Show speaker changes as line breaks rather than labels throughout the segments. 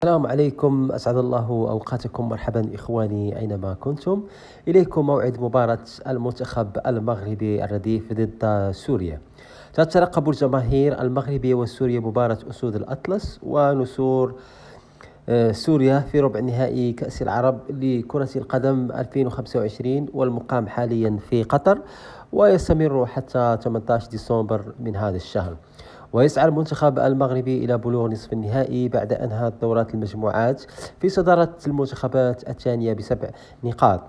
السلام عليكم، أسعد الله أوقاتكم. مرحبا إخواني أينما كنتم. إليكم موعد مباراة المنتخب المغربي الرديف ضد سوريا. تترقب الجماهير المغربية والسورية مباراة أسود الأطلس ونسور سوريا في ربع نهائي كأس العرب لكرة القدم 2025 والمقام حاليا في قطر، ويستمر حتى 18 ديسمبر من هذا الشهر. ويسعى المنتخب المغربي إلى بلوغ نصف النهائي بعد أن انهت دورات المجموعات في صدارة المنتخبات الثانية ب7 نقاط.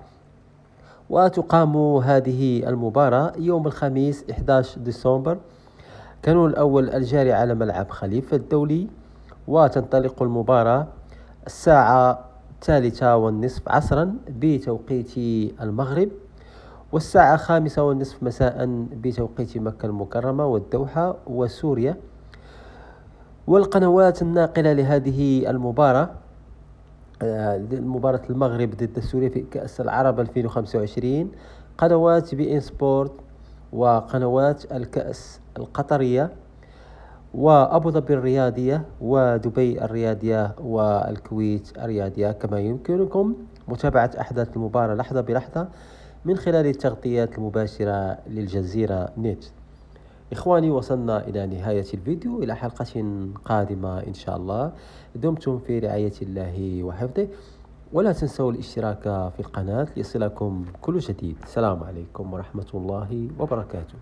وتقام هذه المباراة يوم الخميس 11 ديسمبر كانون الأول الجاري على ملعب خليفة الدولي، وتنطلق المباراة الساعة 3:30 عصرا بتوقيت المغرب، والساعة 5:30 مساء بتوقيت مكة المكرمة والدوحة وسوريا. والقنوات الناقلة لهذه المباراة مباراة المغرب ضد سوريا في كأس العرب 2025 قنوات بي إن سبورت، وقنوات الكأس القطرية، وأبو ظبي الرياضية، ودبي الرياضية، والكويت الرياضية. كما يمكنكم متابعة أحداث المباراة لحظة بلحظة من خلال التغطيات المباشرة للجزيرة نت. إخواني، وصلنا إلى نهاية الفيديو، إلى حلقة قادمة إن شاء الله. دمتم في رعاية الله وحفظه، ولا تنسوا الاشتراك في القناة ليصلكم كل جديد. السلام عليكم ورحمة الله وبركاته.